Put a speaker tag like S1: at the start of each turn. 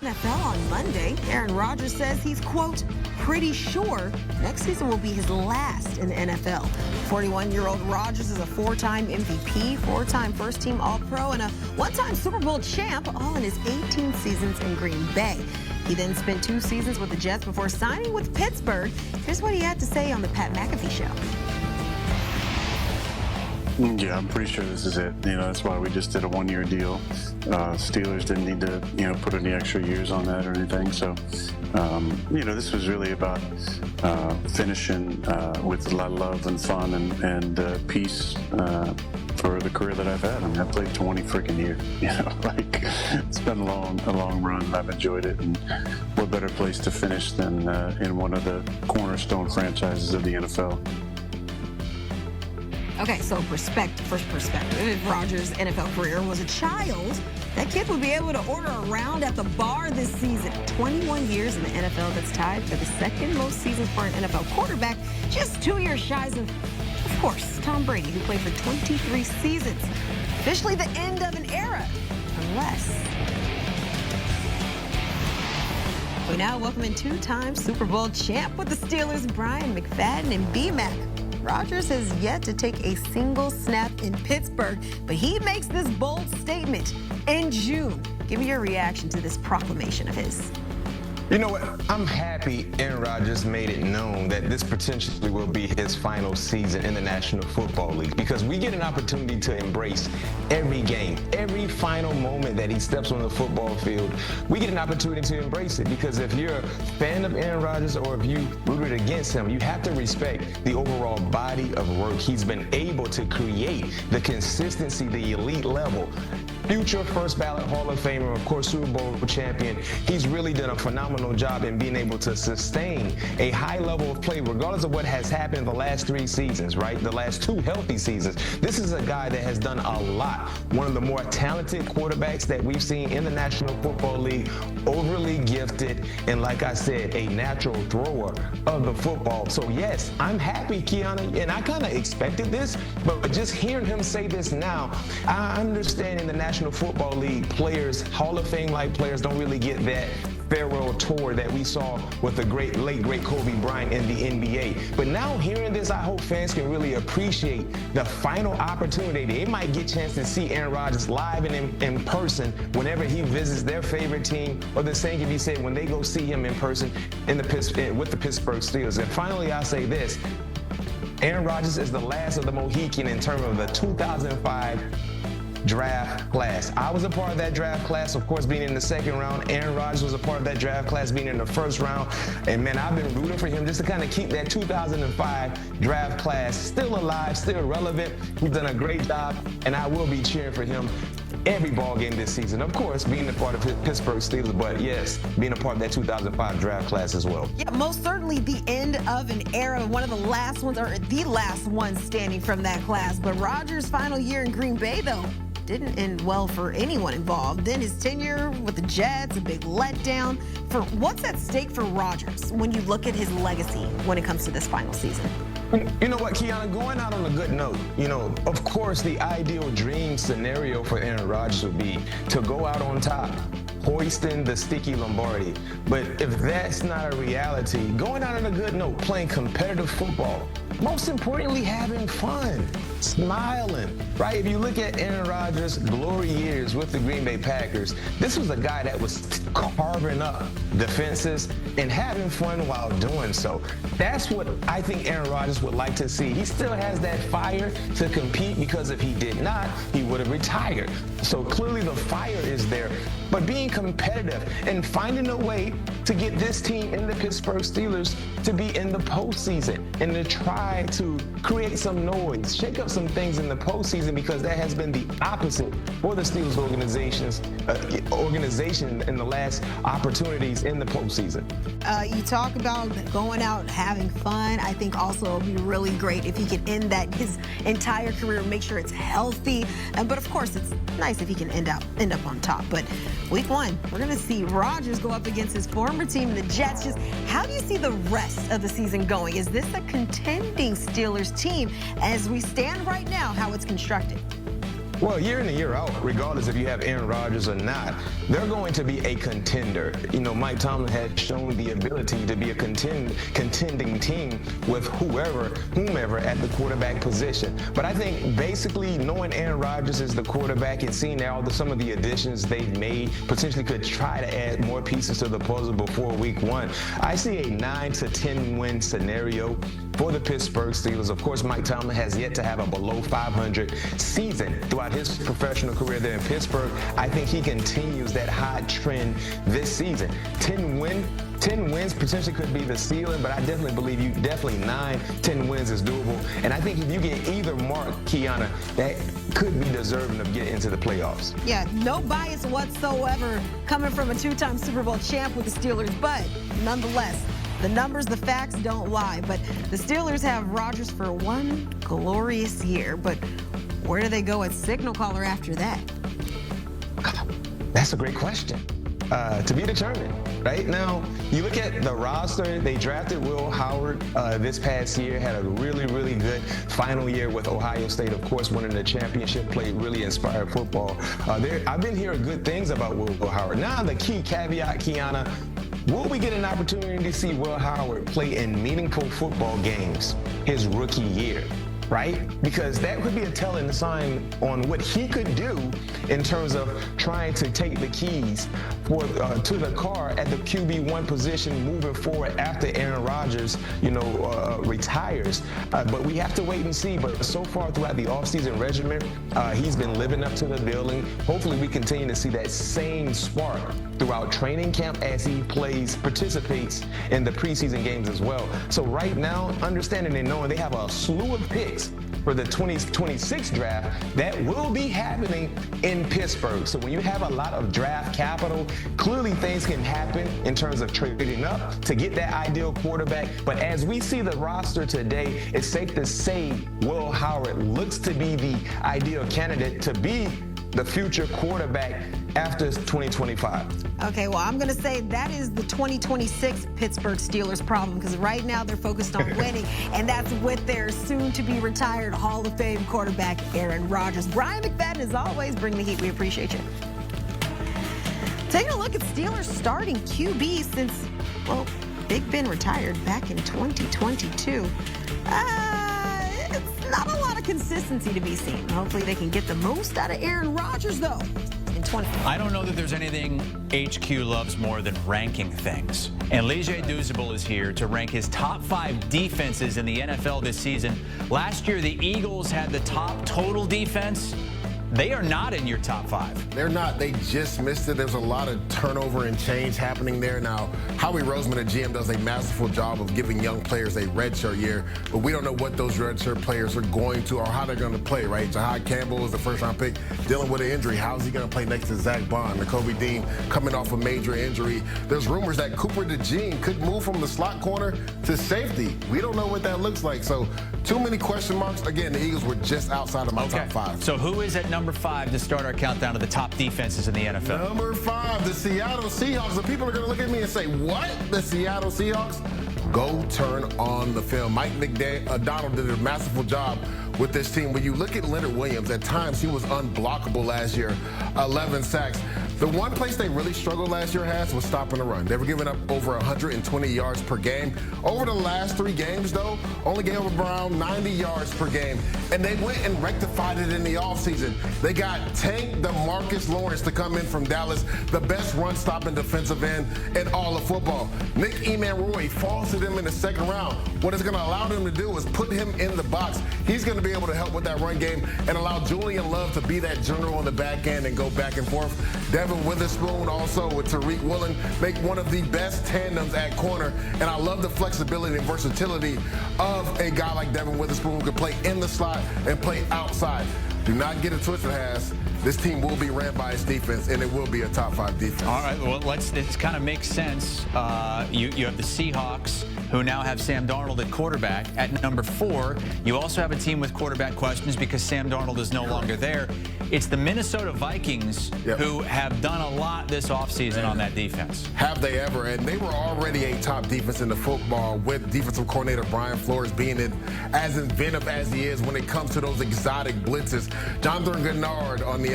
S1: NFL on Monday. Aaron Rodgers says he's, quote, pretty sure next season will be his last in the NFL. 41-year-old Rodgers is a four-time MVP, four-time first-team All-Pro, and a one-time Super Bowl champ, all in his 18 seasons in Green Bay. He then spent 2 seasons with the Jets before signing with Pittsburgh. Here's what he had to say on the Pat McAfee Show.
S2: Yeah, I'm pretty sure this is it. That's why we just did a 1-year deal. Steelers didn't need to, put any extra years on that or anything. So, this was really about finishing with a lot of love and fun and peace for the career that I've had. I mean, I played 20 freaking years. It's been a long run. And I've enjoyed it. And what better place to finish than in one of the cornerstone franchises of the NFL.
S1: Okay, so first perspective. If Rodgers' NFL career was a child, that kid would be able to order a round at the bar this season. 21 years in the NFL, that's tied for the second most seasons for an NFL quarterback, just 2 years shy of course, Tom Brady, who played for 23 seasons. Officially the end of an era, unless... We now welcome in 2-time Super Bowl champ with the Steelers, Brian McFadden and B-Mac. Rodgers has yet to take a single snap in Pittsburgh, but he makes this bold statement in June. Give me your reaction to this proclamation of his.
S3: You know what? I'm happy Aaron Rodgers made it known that this potentially will be his final season in the National Football League, because we get an opportunity to embrace every game, every final moment that he steps on the football field. We get an opportunity to embrace it, because if you're a fan of Aaron Rodgers or if you rooted against him, you have to respect the overall body of work he's been able to create, the consistency, the elite level. Future first ballot Hall of Famer, of course, Super Bowl champion. He's really done a phenomenal job in being able to sustain a high level of play, regardless of what has happened in the last 3 seasons, right? The last 2 healthy seasons. This is a guy that has done a lot. One of the more talented quarterbacks that we've seen in the National Football League, overly gifted, and like I said, a natural thrower of the football. So yes, I'm happy, Kiana, and I kind of expected this, but just hearing him say this now, I understand in the National Football League, players, Hall of Fame-like players, don't really get that farewell tour that we saw with the late great Kobe Bryant in the NBA. But now hearing this, I hope fans can really appreciate the final opportunity. They might get a chance to see Aaron Rodgers live and in person whenever he visits their favorite team, or the same can be said when they go see him in person with the Pittsburgh Steelers. And finally, I'll say this. Aaron Rodgers is the last of the Mohican in terms of the 2005 draft class. I was a part of that draft class, of course, being in the 2nd round. Aaron Rodgers was a part of that draft class, being in the 1st round. And man, I've been rooting for him just to kind of keep that 2005 draft class still alive, still relevant. He's done a great job, and I will be cheering for him every ball game this season. Of course, being a part of Pittsburgh Steelers, but yes, being a part of that 2005 draft class as well.
S1: Yeah, most certainly the end of an era, one of the last ones, or the last one standing from that class. But Rodgers' final year in Green Bay, though, didn't end well for anyone involved. Then his tenure with the Jets, a big letdown. What's at stake for Rodgers when you look at his legacy when it comes to this final season?
S3: You know what, Kiana, going out on a good note, of course, the ideal dream scenario for Aaron Rodgers would be to go out on top, hoisting the sticky Lombardi. But if that's not a reality, going out on a good note, playing competitive football, most importantly, having fun, smiling, right? If you look at Aaron Rodgers' glory years with the Green Bay Packers, this was a guy that was carving up defenses and having fun while doing so. That's what I think Aaron Rodgers would like to see. He still has that fire to compete, because if he did not, he would have retired. So clearly the fire is there. But being competitive and finding a way to get this team in the Pittsburgh Steelers to be in the postseason and to try to create some noise, shake up some things in the postseason, because that has been the opposite for the Steelers organization in the last opportunities in the postseason.
S1: You talk about going out and having fun. I think also it would be really great if he could end that his entire career, make sure it's healthy. But of course, it's nice if he can end up on top. But week 1, we're going to see Rodgers go up against his former team, the Jets. Just how do you see the rest of the season going? Is this a contending Steelers team as we stand right now, how it's constructed?
S3: Well, year in and year out, regardless if you have Aaron Rodgers or not, they're going to be a contender. You know, Mike Tomlin has shown the ability to be a contending team with whomever at the quarterback position. But I think basically knowing Aaron Rodgers is the quarterback and seeing some of the additions they've made, potentially could try to add more pieces to the puzzle before week 1. I see a 9 to 10 win scenario for the Pittsburgh Steelers. Of course, Mike Tomlin has yet to have a below 500 season throughout his professional career there in Pittsburgh. I think he continues that high trend this season. 10 wins potentially could be the ceiling, but I definitely believe 9-10 wins is doable. And I think if you get either mark, Kiana, that could be deserving of getting into the playoffs.
S1: Yeah, no bias whatsoever coming from a 2-time Super Bowl champ with the Steelers, but nonetheless, the numbers, the facts don't lie. But the Steelers have Rodgers for one glorious year. But where do they go at signal caller after that?
S3: That's a great question. To be determined. Right now, you look at the roster, they drafted Will Howard this past year, had a really, really good final year with Ohio State, of course, winning the championship, played really inspired football. I've been hearing good things about Will Howard. Now, the key caveat, Kiana, will we get an opportunity to see Will Howard play in meaningful football games his rookie year? Right? Because that could be a telling sign on what he could do in terms of trying to take the keys to the car at the QB1 position moving forward after Aaron Rodgers, retires. But we have to wait and see. But so far throughout the offseason regimen, he's been living up to the billing. Hopefully we continue to see that same spark throughout training camp as he participates in the preseason games as well. So right now, understanding and knowing they have a slew of picks for the 2026 draft that will be happening in Pittsburgh. So when you have a lot of draft capital, clearly things can happen in terms of trading up to get that ideal quarterback. But as we see the roster today, it's safe to say Will Howard looks to be the ideal candidate to be the future quarterback after 2025.
S1: Okay, well, I'm going to say that is the 2026 Pittsburgh Steelers problem, because right now they're focused on winning, and that's with their soon-to-be-retired Hall of Fame quarterback, Aaron Rodgers. Brian McFadden, as always, bring the heat. We appreciate you. Taking a look at Steelers starting QB since, well, Big Ben retired back in 2022. It's not a lot of consistency to be seen. Hopefully they can get the most out of Aaron Rodgers, though.
S4: I don't know that there's anything HQ loves more than ranking things. And Lige Douzable is here to rank his top 5 defenses in the NFL this season. Last year, the Eagles had the top total defense. They are not in your top 5.
S5: They're not. They just missed it. There's a lot of turnover and change happening there. Now, Howie Roseman, the GM, does a masterful job of giving young players a redshirt year, but we don't know what those redshirt players are going to or how they're going to play, right? Jahad Campbell is the first-round pick dealing with an injury. How is he going to play next to Zach Bond? Nakobe Dean coming off a major injury. There's rumors that Cooper DeJean could move from the slot corner to safety. We don't know what that looks like. So too many question marks. Again, the Eagles were just outside of my top 5.
S4: So who is at number 5 to start our countdown of the top defenses in the NFL?
S5: Number 5, the Seattle Seahawks. And people are going to look at me and say, what? The Seattle Seahawks? Go turn on the film. Mike McDonald did a masterful job with this team. When you look at Leonard Williams, at times he was unblockable last year, 11 sacks. The one place they really struggled last year was stopping the run. They were giving up over 120 yards per game. Over the last 3 games, though, only gave up around 90 yards per game. And they went and rectified it in the offseason. They got Tank DeMarcus Lawrence to come in from Dallas, the best run-stopping defensive end in all of football. Nick Emanroy falls to them in the second round. What it's going to allow them to do is put him in the box. He's going to be able to help with that run game and allow Julian Love to be that general on the back end and go back and forth. Devin Witherspoon also with Tariq Woolen make one of the best tandems at corner. And I love the flexibility and versatility of a guy like Devin Witherspoon who can play in the slot and play outside. Do not get it twisted, Has. This team will be ran by its defense, and it will be a top 5 defense.
S4: All right, well, this kind of makes sense. You have the Seahawks, who now have Sam Darnold at quarterback. At number 4, you also have a team with quarterback questions because Sam Darnold is no longer there. It's the Minnesota Vikings who have done a lot this offseason on that defense.
S5: Have they ever? And they were already a top defense in the football with defensive coordinator Brian Flores being as inventive as he is when it comes to those exotic blitzes. Jonathan Gennard on the